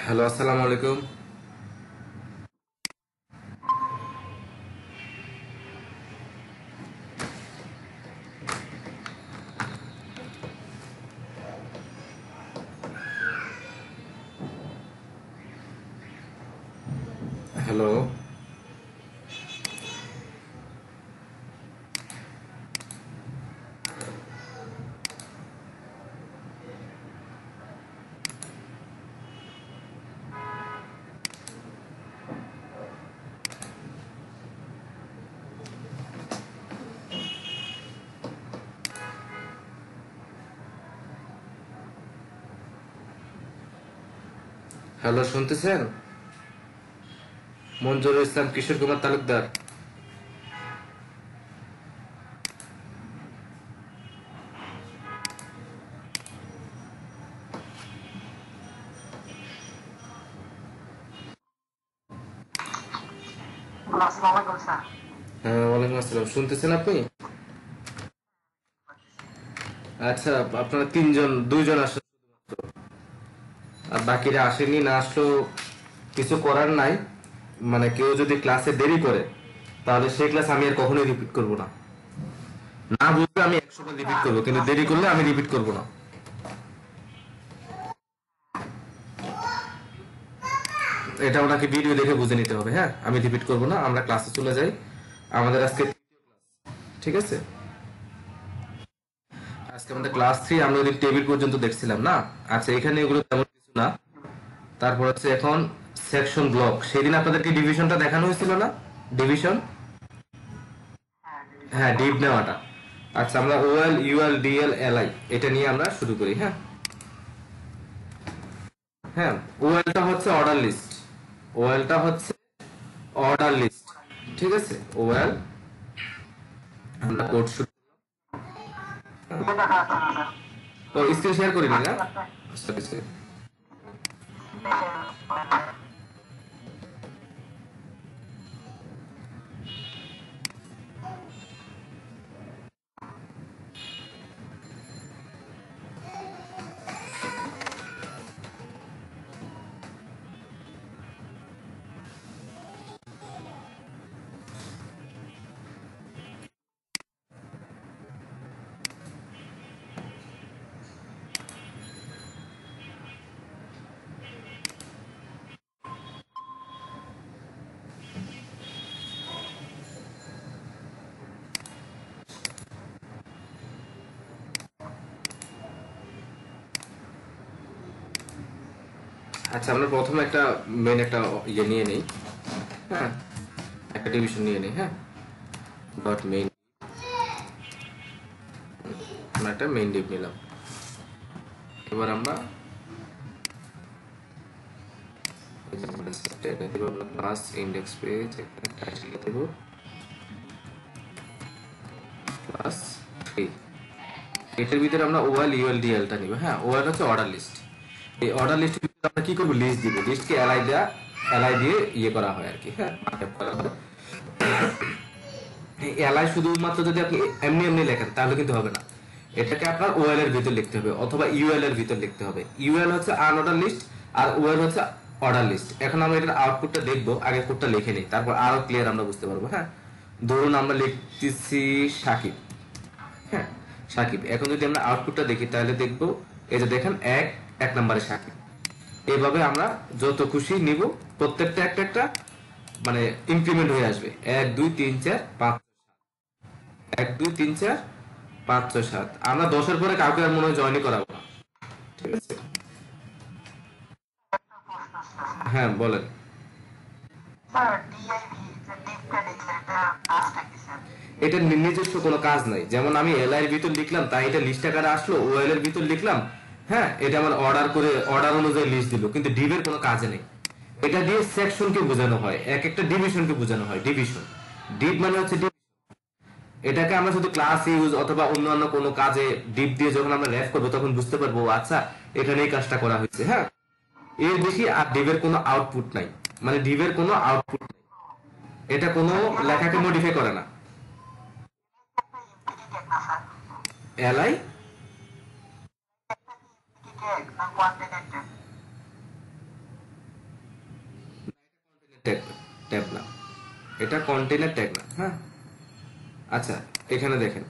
Hello, আসসালামু আলাইকুম। Hello. Hello, শুনতেছেন? মঞ্জুরুল ইসলাম, কিশোর কুমার তালুকদার। হ্যাঁ, ওয়ালাইকুম আসসালাম। শুনতেছেন আপনি? আচ্ছা, আপনারা তিনজন, দুইজন আসেন, আর বাকিরা আসেনি। না আসলেও কিছু করার নাই। মানে কেউ যদি ক্লাসে দেরি করে, তাহলে সেই ক্লাস আমি আর কখনোই রিপিট করব না। না বুঝলে আমি 100বার রিপিট করবো, কিন্তু দেরি করলে আমি রিপিট করব না। এটা ওনাকে ভিডিও দেখে বুঝে নিতে হবে। হ্যাঁ, আমি রিপিট করব না, আমরা ক্লাসে চলে যাই। আমাদের আজকে, ঠিক আছে, আজকে আমাদের ক্লাস 3। আমরা ওই টেবিল পর্যন্ত দেখছিলাম না। আচ্ছা, এখানে এগুলো তেমন কিছু না। তারপর হচ্ছে এখন সেকশন ব্লক। সেদিন আপনাদেরকে ডিভিশনটা দেখানো হয়েছিল না? ডিভিশন, হ্যাঁ, ডিপ নেওয়াটা। আচ্ছা, আমরা ওএল, ইউএল, ডিএল, এলআই এটা নিয়ে আমরা শুরু করি। হ্যাঁ হ্যাঁ, ওএলটা হচ্ছে অর্ডার লিস্ট। ওএলটা হচ্ছে অর্ডার লিস্ট, ঠিক আছে। ওএল, আমরা কোড শুরু। তো স্ক্রিন শেয়ার করিনি না? Sorry sorry. আচ্ছা, আমরা প্রথমে একটা মেন একটা ইয়ে নিয়ে নেই। হ্যাঁ, একটা ডিভিশন নিয়ে নেই। হ্যাঁ, ডট মেইন, আমরা একটা মেইন ডিভ নিলাম। এবার আমরা ক্লাস ইন্ডেক্স পেজ একটা টাইটেল দেব, ক্লাস 3। এটার ভিতরে আমরা ওএল, ইউএল, ডিএলটা নিব। হ্যাঁ, ওএল হচ্ছে অর্ডার লিস্ট। এই অর্ডার লিস্ট আমরা কি করব? লিস্ট দিব। লিস্টকে এলআই দিয়ে ইয়ে করা হয় আর কি। হ্যাঁ, মার্কআপ করা হয়। এই এলআই শুধুমাত্র যদি আপনি এমনি এমনি লেখেন তাহলে কিন্তু হবে না। এটাকে আপনার ওএল এর ভিতর লিখতে হবে, অথবা ইউএল এর ভিতর লিখতে হবে। ইউএল হচ্ছে আনঅর্ডার লিস্ট, আর ওএল হচ্ছে অর্ডার লিস্ট। এখন আমরা এটার আউটপুটটা দেখবো, আগে কোডটা লিখে নিই, তারপর আরো ক্লিয়ার আমরা বুঝতে পারবো। হ্যাঁ, ধরুন আমরা লিখতেছি সাকিব। হ্যাঁ, সাকিব। এখন যদি আমরা আউটপুটটা দেখি তাহলে দেখবো, এই যে দেখেন, এক এক নম্বরে সাকিব। এভাবে আমরা যত খুশি নিব, প্রত্যেকটা একটা একটা মানে ইনক্রিমেন্ট হয়ে আসবে। 1 2 3 4 5, 1 2 3 4 5 6 7। আমরা 10-এর পরে কাউকে আর মনে হয় জয়েনই করাবো না, ঠিক আছে। হ্যাঁ, বলেন। এটা নিজস্ব কোনো কাজ নাই। যেমন আমি এলআই এর ভিতর লিখলাম, তাই এটা লিস্ট আকারে আসলো। ওএল এর ভিতর লিখলাম, হ্যাঁ, এটা আমার অর্ডার করে অর্ডার অনুযায়ী লিস্ট দিল, কিন্তু ডিভের কোনো কাজ নেই। এটা দিয়ে সেকশনকে বোঝানো হয়, এক একটা ডিভিশনকে বোঝানো হয়। ডিভিশন, ডিভ মানে হচ্ছে div। এটাকে আমরা শুধু ক্লাস ইউজ অথবা অন্যান্য কোনো কাজে ডিভ দিয়ে যখন আমরা র্যাপ করবো, তখন বুঝতে পারবো আচ্ছা এখানে এই কাজটা করা হয়েছে। হ্যাঁ, এর বেশি আর ডিভের কোনো আউটপুট নাই। মানে ডিভের কোনো আউটপুট নাই, এটা কোনো লেখাকে মডিফাই করে না। এলআই, ট্যাব না, এটা কন্টেইনার ট্যাগ না। হ্যাঁ, আচ্ছা এখানে দেখেন,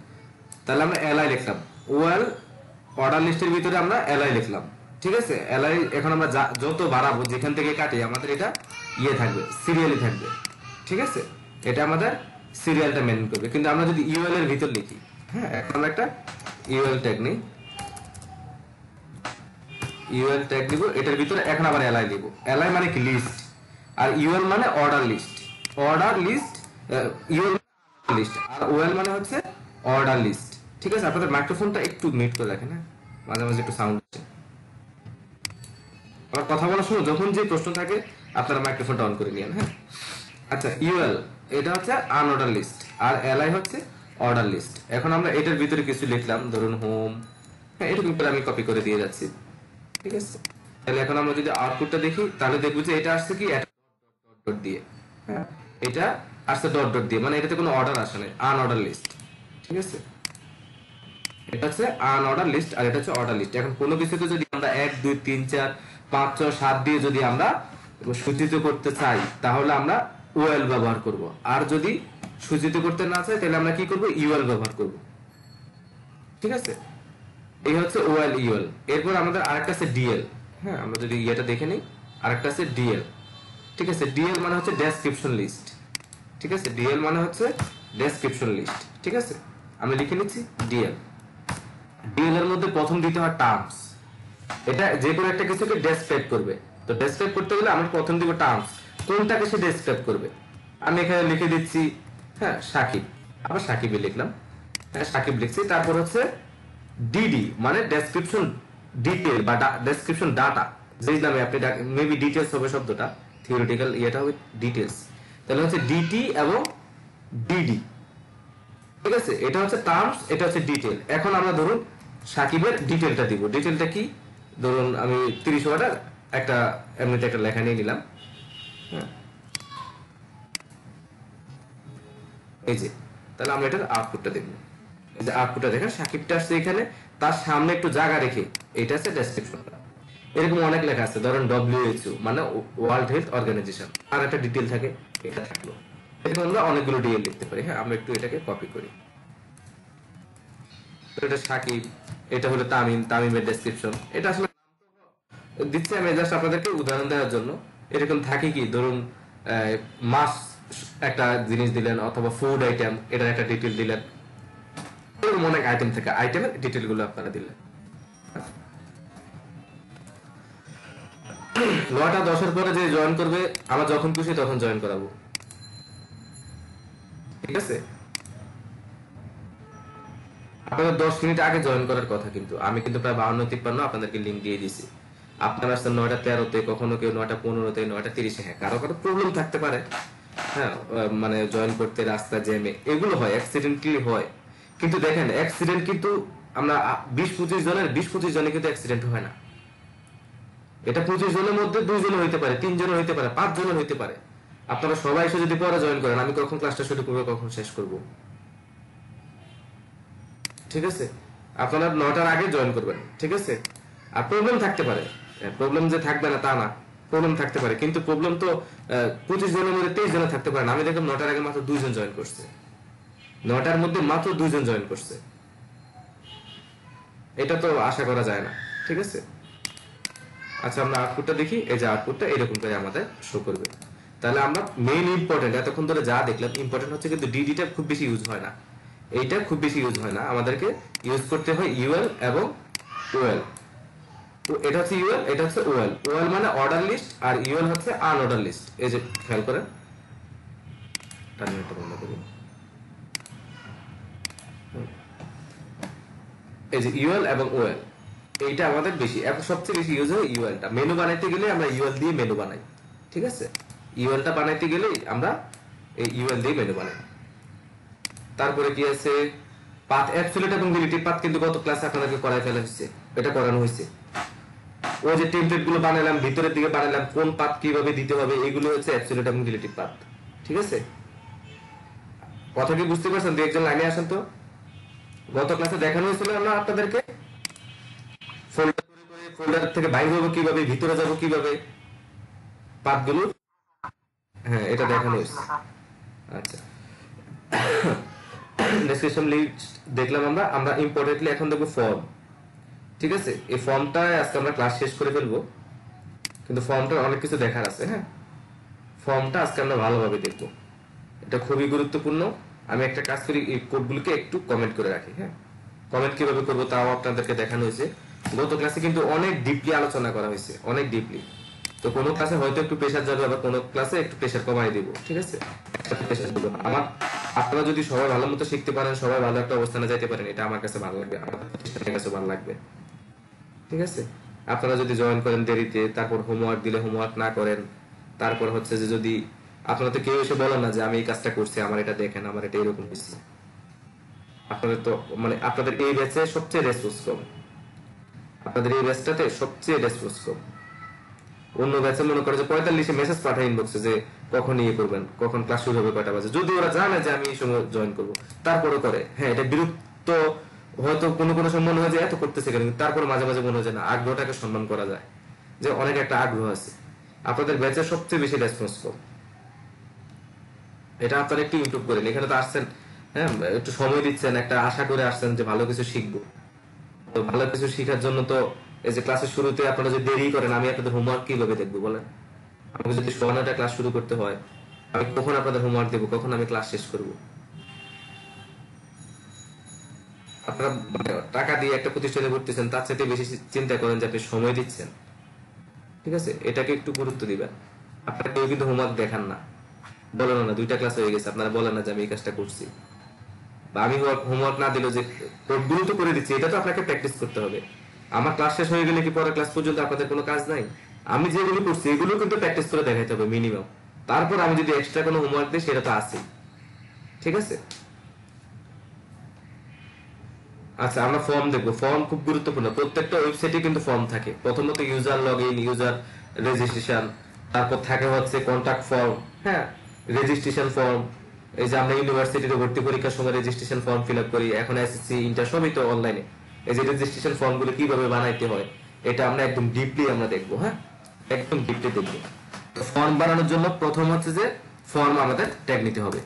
তাহলে আমরা এলআই লিখলাম, ওয়েল অর্ডার লিস্টের ভিতরে আমরা এলআই লিখলাম, ঠিক আছে। এলআই এখন আমরা যত বাড়াবো, যেখান থেকে কাটি, আমাদের এটা থাকবে, সিরিয়ালি থাকবে, ঠিক আছে। এটা আমাদের সিরিয়ালটা মেনটেন করবে। কিন্তু আমরা যদি ইউএল এর ভিতর লিখি, হ্যাঁ, এখন আমরা একটা ইউএল ট্যাগ নিই, ইউএল ট্যাগ দিব, এটার ভিতরে এখন আবার এলআই দিব। এলআই মানে কি? লিস্ট। আর ইউএল মানে order list, order list, UL list, আর ওএল মানে হচ্ছে অর্ডার লিস্ট, ঠিক আছে। আপনাদের মাইক্রোফোনটা একটু মিউট করে রাখেন, হ্যাঁ, মাঝে মাঝে একটু সাউন্ড হচ্ছে। আমার কথা বলার সময় যখন যে প্রশ্ন থাকে আপনারা মাইক্রোফোনটা অন করে নিন, হ্যাঁ। আচ্ছা, ইউএল এটা হচ্ছে আনঅর্ডার লিস্ট, আর এলআই হচ্ছে অর্ডার লিস্ট। এখন আমরা এটার ভিতরে কিছু লিখলাম, ধরুন হোম, হ্যাঁ, এরকম করে আমি কপি করে দিয়ে যাচ্ছি, ঠিক আছে। তাহলে এখন আমরা যদি আউটপুটটা দেখি, তাহলে দেখবো যে এটা আসছে কি ডট ডট দিয়ে, হ্যাঁ, এটা আসছে ডট ডট দিয়ে, মানে এটাতে কোনো অর্ডার আসে না, আনঅর্ডার লিস্ট, ঠিক আছে। এটা হচ্ছে আনঅর্ডার লিস্ট, আর এটা হচ্ছে অর্ডার লিস্ট। এখন কোনো কিছুতে যদি আমরা 1 2 3 4 5 6 7 দিয়ে যদি আমরা সূচিত করতে চাই, তাহলে আমরা ওএল ব্যবহার করব। আর যদি সূচিত করতে না চাই, তাহলে আমরা কি করব? ইউএল ব্যবহার করব, ঠিক আছে। এই হচ্ছে ওএল ইউএল। এরপর আমাদের আরেকটা আছে ডিএল, হ্যাঁ, আমরা যদি এটা দেখে নিই, আরেকটা আছে ডিএল, ঠিক আছে। ডিএল মানে হচ্ছে ডেসক্রিপশন লিস্ট, ঠিক আছে। ডিএল মানে হচ্ছে ডেসক্রিপশন লিস্ট, ঠিক আছে। আমি লিখে নিচ্ছি ডিএল। ডিএল এর মধ্যে প্রথম দিতে হয় টার্মস। এটা যে কোনো একটা কিছুকে ডেসক্রাইব করবে। তো ডেসক্রাইব করতে গেলে আমরা প্রথম দিব টার্মস, কোনটাকে সে ডেসক্রাইব করবে। আমি এখানে লিখে দিচ্ছি, হ্যাঁ, সাকিব, আবার সাকিবই লিখলাম, হ্যাঁ, সাকিব লিখছি। তারপর হচ্ছে ডিডি মানে ডেসক্রিপশন ডিটেল বা ডেসক্রিপশন ডাটা, যেই নামে আপনি মেবি ডিটেলস হবে শব্দটা, থিওরিটিক্যাল ইয়েটা হবে ডিটেলস। তাহলে হচ্ছে ডিটি এবং ডিডি, ঠিক আছে। এটা হচ্ছে টার্মস, এটা হচ্ছে ডিটেল। এখন আমরা ধরুন সাকিবের ডিটেলটা দিব। ডিটেলটা কি? ধরুন আমি 30 ওয়াটার একটা এমনিতে একটা লেখা নিয়ে নিলাম, হ্যাঁ, এই যে। তাহলে আমরা এটার আউটপুটটা দেখব। এই যে আউটপুটটা দেখেন, সাকিবটা আসছে এখানে, তার সামনে একটু জায়গা রেখে এটা আছে ডেসক্রিপশনটা। এরকম অনেক লেখা আছে, ধরেন WHO মানে ওয়ার্ল্ড হেলথ অর্গানাইজেশন, আর একটা ডিটেল থাকে, এটা থাকলো। এরকম আমরা অনেকগুলো ডিটেল লিখতে পারি, হ্যাঁ। আমরা একটু এটাকে কপি করি। এটা সাকিব, এটা হলো তামিম, তামিমের ডেসক্রিপশন। এটা আসলে দিচ্ছি আমি জাস্ট আপনাদেরকে উদাহরণ দেওয়ার জন্য। এরকম থাকে কি, ধরুন মাছ একটা জিনিস দিলেন, অথবা ফুড আইটেম, এটার একটা ডিটেল দিলেন। এরকম অনেক আইটেম থাকে, আইটেমের ডিটেল গুলো আপনারা দিলেন। 9টা 10-এর পরে যে জয়েন করবে, আমরা যখন খুশি তখন জয়েন করাবো, ঠিক আছে। আপনাদের 10 মিনিট আগে জয়েন করার কথা, কিন্তু আমি কিন্তু প্রায় 52-53 আপনাদেরকে লিঙ্ক দিয়ে দিয়েছি। আপনারা আসছেন 9টা 13-তে, কখনো কেউ 9টা 15-তে, 9টা 30-এ। হ্যাঁ, কারো কারো প্রবলেম থাকতে পারে, হ্যাঁ, মানে জয়েন করতে রাস্তা জ্যামে, এগুলো হয়, অ্যাক্সিডেন্টলি হয়। কিন্তু দেখেন, অ্যাক্সিডেন্ট কিন্তু আমরা 20-25 জনের 20-25 জনে কিন্তু অ্যাক্সিডেন্ট হয় না। এটা 25 জনের মধ্যে 2 জন হইতে পারে, 3 জন হইতে পারে, 5 জন হইতে পারে। আপনারা সবাই এসে যদি পরে জয়েন করেন, আমি কখন ক্লাসটা শুরু করবো, কখন শেষ করব, ঠিক আছে। আপনারা 9টার আগে জয়েন করবেন, ঠিক আছে। আর প্রবলেম থাকতে পারে, প্রবলেম যে থাকবে না তা না, প্রবলেম থাকতে পারে, কিন্তু প্রবলেম তো 25 জনের মধ্যে 23 জন থাকতে পারে না। আমি দেখলাম 9টার আগে মাত্র 2 জন জয়েন করছে, 9টার মধ্যে মাত্র 2 জন জয়েন করছে। এটা তো আশা করা যায় না, ঠিক আছে। আচ্ছা, আমরা আউটপুটটা দেখি। এই যে আউটপুটটা এরকম করে আমাদের শো করবে। তাহলে আমরা মেইন ইম্পর্টেন্ট এতক্ষণ ধরে যা দেখলাম, ইম্পর্টেন্ট হচ্ছে কিন্তু ডিডিটা খুব বেশি ইউজ হয় না, এইটা খুব বেশি ইউজ হয় না। আমাদেরকে ইউজ করতে হয় ইউএল এবং ওএল। এটা হচ্ছে ইউএল, এটা হচ্ছে ওএল। ওএল মানে অর্ডার লিস্ট, আর ইউএল হচ্ছে আনঅর্ডার লিস্ট। এই যে খেয়াল করেন, টার্মিনেটর বন্ধ করি। এই যে ইউএল এবং ওএল, এইটা আমাদের বেশি, এখন সবচেয়ে বেশি ইউজ হয় ইউএলটা। মেনু বানাইতে গেলে আমরা ইউএল দিয়ে মেনু বানাই, ঠিক আছে। ইউএলটা বানাইতে গেলে আমরা এই ইউএল দিয়ে মেনু বানাই। তারপরে কি আছে, পাথ অ্যাবসলিউট এবং রিলেটিভ পাথ, কিন্তু গত ক্লাসে আপনাদেরকে করাই ফেলা হয়েছে, এটা করানো হয়েছে। ওই যে টেমপ্লেট গুলো বানালাম, ভিতরের দিকে বানালাম, কোন পাথ কিভাবে দিতে হবে, এগুলো হচ্ছে অ্যাবসলিউট এবং রিলেটিভ পাথ, ঠিক আছে। কথা কি বুঝতে পারছেন? দু একজন লাইনে আসেন তো। গত ক্লাসে দেখানো হয়েছিল না আপনাদেরকে, ফোল্ডার থেকে বাইরে হবো কিভাবে, ভিতরে যাবো কিভাবে, পাথগুলো হ্যাঁ এটা দেখানো হয়েছে। আচ্ছা ডেসক্রিপশন লিস্ট দেখলাম আমরা। আমরা ইম্পর্টেন্টলি এখন দেখবো ফর্ম। ঠিক আছে, এই ফর্মটা আজকে আমরা ক্লাস শেষ করে ফেলবো, কিন্তু ফর্মটা অনেক কিছু দেখার আছে। হ্যাঁ, ফর্মটা আজকে আমরা ভালোভাবে দেখবো, এটা খুবই গুরুত্বপূর্ণ। আমি একটা কাজ করি, এই কোডগুলোকে একটু কমেন্ট করে রাখি। হ্যাঁ, কমেন্ট কিভাবে করবো তাও আপনাদেরকে দেখানো হয়েছে। গত ক্লাসে কিন্তু অনেক ডিপলি আলোচনা করা হয়েছে, অনেক ডিপলি। তো কোনো ক্লাসে হয়তো একটু প্রেশার যাবে, আবার কোনো ক্লাসে একটু প্রেশার কমাই দিব। ঠিক আছে, প্রেশার দিব আমার। আপনারা যদি সবাই ভালো মতো শিখতে পারেন, সবাই ভালো একটা অবস্থানে যাইতে পারেন, এটা আমার কাছে ভালো লাগবে, আমার প্রতিষ্ঠানের কাছে ভালো লাগবে। ঠিক আছে, আপনারা যদি জয়েন করেন দেরিতে, তারপর হোমওয়ার্ক দিলে হোমওয়ার্ক না করেন, তারপর হচ্ছে যে যদি আপনারা তো কেউ এসে বলেন না যে আমি এই কাজটা করছি, আমার এটা দেখেন, আমার এটা এরকম হয়েছে। আপনাদের তো মানে আপনাদের এই ব্যাচে সবচেয়ে রেসপন্স কম, আপনাদের এই ব্যাচটাতে সবচেয়ে রেসপন্স কম। অন্য ব্যাচে মনে করে যে 45 মেসেজ পাঠায় ইনবক্সে যে কখন ইয়ে করবেন, কখন ক্লাস শুরু হবে, কয়টা বাজে, যদি ওরা জানে যে আমি এই সময় জয়েন করবো, তারপরে করে। হ্যাঁ, এটা বিরক্ত হয়তো কোনো কোনো সময় মনে হয় যে এত করতেছে কেন, তারপরে মাঝে মাঝে মনে হয় যে না, আগ্রহটাকে সম্মান করা যায়, যে অনেক একটা আগ্রহ আছে। আপনাদের ব্যাচের সবচেয়ে বেশি রেসপন্স কম, এটা আপনারা একটু ইমপ্রুভ করেন। এখানে তো আসছেন, হ্যাঁ একটু সময় দিচ্ছেন, একটা আশা করে আসছেন যে ভালো কিছু শিখবো। তো ভালো কিছু শেখার জন্য তো এই যে ক্লাসের শুরুতে আপনারা যদি দেরি করেন, আমি আপনাদের হোমওয়ার্ক কিভাবে দেখবো বলেন? আমাকে যদি 9টা ক্লাস শুরু করতে হয়, আমি কখন আপনাদের হোমওয়ার্ক দেবো, কখন আমি ক্লাস শেষ করব? আপনারা মানে টাকা দিয়ে একটা প্রতিষ্ঠানে ভর্তিছেন, তার চাইতে বেশি চিন্তা করেন যে আপনি সময় দিচ্ছেন। ঠিক আছে, এটাকে একটু গুরুত্ব দিবেন। আপনারা কেউ কিন্তু হোমওয়ার্ক দেখান না, বলেন না 2টা ক্লাস হয়ে গেছে, আপনারা বলেন না যে আমি এই কাজটা করছি, বা আমি হোমওয়ার্ক না দিলেও যে কোডগুলো তো করে দিচ্ছি, এটা তো আপনাকে প্র্যাকটিস করতে হবে। আমার ক্লাস শেষ হয়ে গেলে কি পরের ক্লাস পর্যন্ত আপনাদের কোনো কাজ নাই? আমি যেগুলো করছি এগুলো কিন্তু প্র্যাকটিস করে দেখাইতে হবে মিনিমাম। তারপর আমি যদি এক্সট্রা কোনো হোমওয়ার্ক দিই, সেটা তো আছে। ঠিক আছে, আচ্ছা আমরা ফর্ম দেখবো। ফর্ম খুব গুরুত্বপূর্ণ, প্রত্যেকটা ওয়েবসাইটে কিন্তু ফর্ম থাকে। প্রথমত user log in, user registration, তারপর থাকে হচ্ছে কন্টাক্ট ফর্ম, হ্যাঁ রেজিস্ট্রেশন ফর্ম। এই যে আমরা ইউনিভার্সিটিতে ভর্তি পরীক্ষার সময় রেজিস্ট্রেশন ফর্ম ফিল আপ করি, এখন এসএসসি ইন্টার সবই তো অনলাইনে। এই যে রেজিস্ট্রেশন ফর্ম গুলো কিভাবে বানাইতে হয়, এটা আমরা একদম ডিপলি আমরা দেখবো। হ্যাঁ, একদম ডিপলি দেখবো। তো ফর্ম বানানোর জন্য প্রথম হচ্ছে যে ফর্ম আমাদের ট্যাগ নিতে হবে,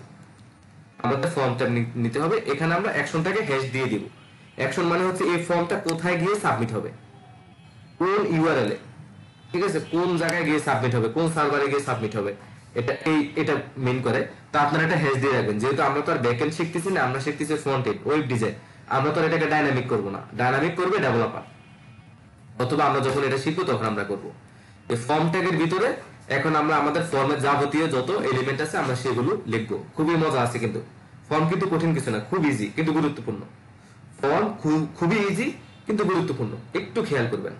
আমাদের ফর্ম ট্যাগ নিতে হবে। এখানে আমরা অ্যাকশনটাকে হ্যাশ দিয়ে দিব। অ্যাকশন মানে হচ্ছে এই ফর্মটা কোথায় গিয়ে সাবমিট হবে, কোন ইউআরএল এ, ঠিক আছে, কোন জায়গায় গিয়ে সাবমিট হবে, কোন সার্ভারে গিয়ে সাবমিট হবে, এটা মেন করে। তো আপনারা এটা হ্যাশ দিয়ে রাখবেন, যেহেতু আমরা তো আর ব্যাকএন্ড শিখতেছি না, আমরা শিখতেছি ফ্রন্ট এন্ড ওয়েব ডিজাইন। আমরা তো আর এটাকে ডাইনামিক করব না, ডাইনামিক করবে ডেভেলপার, অথবা আমরা যখন এটা শিখবো তখন আমরা করব। এই ফর্ম ট্যাগের ভিতরে এখন আমরা আমাদের ফর্মের যাবতীয় যত এলিমেন্ট আছে আমরা সেগুলো লিখবো। খুবই মজা আছে কিন্তু, ফর্ম কিন্তু কঠিন কিছু না, খুব ইজি কিন্তু গুরুত্বপূর্ণ। ফর্ম খুবই ইজি কিন্তু গুরুত্বপূর্ণ, একটু খেয়াল করবেন।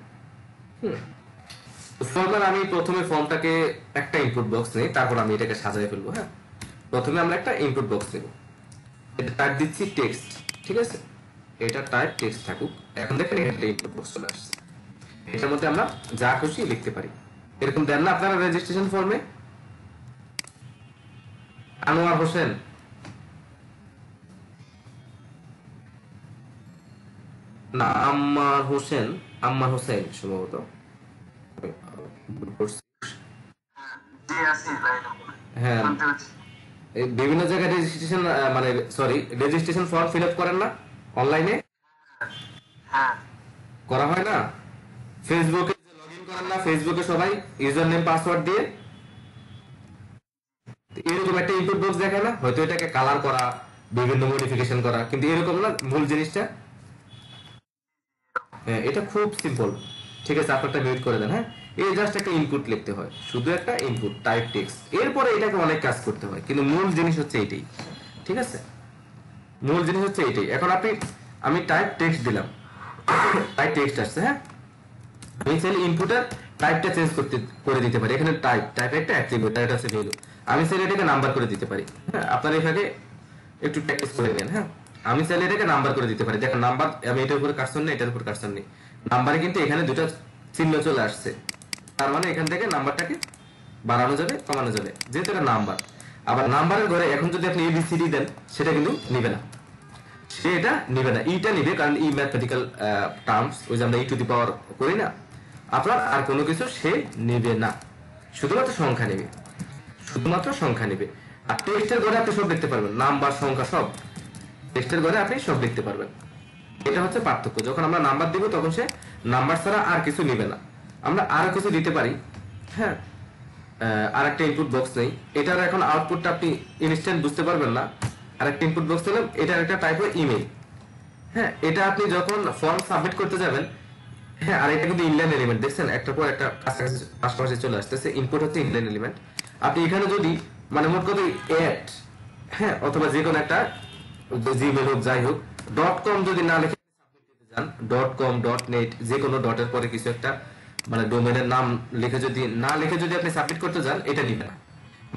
ফর্মাল আমি প্রথমে ফর্মটাকে একটা ইনপুট বক্স নেই, তারপর আমি এটাকে সাজাই ফেলবো। হ্যাঁ, প্রথমে আমরা একটা ইনপুট বক্স নেব, এটা টাইপ দিচ্ছি টেক্সট। ঠিক আছে, এটা টাইপ টেক্সট থাকুক। এখন দেখেন এটা ইনপুট বক্স চলে আসছে, এটার মধ্যে আমরা যা খুশি লিখতে পারি। এরকম দেন না আপনারা রেজিস্ট্রেশন ফর্মে? আনোয়ার হোসেন, না আম্মার হোসেন, আম্মার হোসেন সম্ভবত। হ্যাঁ, বিভিন্ন জায়গায় রেজিস্ট্রেশন মানে sorry registration form fill up করেন না অনলাইনে? করা হয় না? ফেসবুকে লগ ইন করেন না? ফেসবুকে সবাই ইউজার নেম পাসওয়ার্ড দিয়ে এরকম একটা ইনপুট বক্স দেখায় না? হয়তো এটাকে কালার করা, বিভিন্ন মডিফিকেশন করা, কিন্তু এরকম না মূল জিনিসটা। হ্যাঁ, এটা খুব সিম্পল। ঠিক আছে, আপনারটা মিউট করে দেন। হ্যাঁ, এই জাস্ট একটা ইনপুট লিখতে হয়, শুধু একটা ইনপুট টাইপ টেক্সট। এরপরে এটাকে অনেক কাজ করতে হয়, কিন্তু মূল জিনিস হচ্ছে এটাই। ঠিক আছে, মূল জিনিস হচ্ছে এটাই। এখন আমি টাইপ টেক্সট দিলাম, টাইপ টেক্সট আসছে। হ্যাঁ, আমি চাইলে ইনপুটের টাইপটা চেঞ্জ করে দিতে পারি। এখানে টাইপ একটা অ্যাট্রিবিউট, এটা হচ্ছে ভ্যালু। আমি চাইলে এটাকে নাম্বার করে দিতে পারি। হ্যাঁ, আপনারা এখানে একটু প্র্যাকটিস করে নেন। হ্যাঁ, আমি চাইলে এটাকে নাম্বার করে দিতে পারি। দেখেন নাম্বার, আমি এটার উপরে কার্সর নেই, এটার উপর কার্সর নেই, নাম্বারে কিন্তু এখানে দুটো চিহ্ন চলে আসছে। তার মানে এখান থেকে নাম্বারটাকে বাড়ানো যাবে, কমানো যাবে, যেহেতু এটা নাম্বার। আবার নাম্বারের ঘরে এখন যদি আপনি এবিসিডি দেন, সেটা কিন্তু নিবে না, সে এটা নিবে না, ইটা নিবে, কারণ ই ম্যাথমেটিক্যাল টার্মস, ওই যে আমরা ই টু দি পাওয়ার করি না, আপনার আর কোনো কিছু সে নিবে না, শুধুমাত্র সংখ্যা নেবে। শুধুমাত্র সংখ্যা নেবে। আর টেক্সটের ঘরে আপনি সব দেখতে পারবেন, নাম্বার সংখ্যা সব টেক্সটের ঘরে আপনি সব দেখতে পারবেন। এটা হচ্ছে পার্থক্য। যখন আমরা নাম্বার দিব তখন সে নাম্বার ছাড়া আর কিছু নেবে না। আমরা আরো কিছু দিতে পারি, হ্যাঁ, আর একটা ইনপুট বক্স নেই, এটার এখন আউটপুটটা আপনি ইনস্ট্যান্ট বুঝতে পারবেন না। আর একটা ইনপুট বক্স দিলাম, এটার একটা টাইপ হয় ইমেল। হ্যাঁ, এটা আপনি যখন ফর্ম সাবমিট করতে যাবেন, হ্যাঁ, আর এটা কিন্তু ইনলাইন এলিমেন্ট, দেখছেন একটার পর একটা পাশাপাশি চলে আসতেছে। ইনপুট হচ্ছে ইনলাইন এলিমেন্ট। আপনি এখানে যদি মানে মোট কথা এড, হ্যাঁ, অথবা যে কোনো একটা জিমেল হোক যাই হোক .com যদি না লিখে যান, .com .net যে কোনো ডটের পরে কিছু একটা মানে ডোমেনের নাম লিখে যদি না লিখে যদি আপনি সাবমিট করতে যান, এটা দিবে না।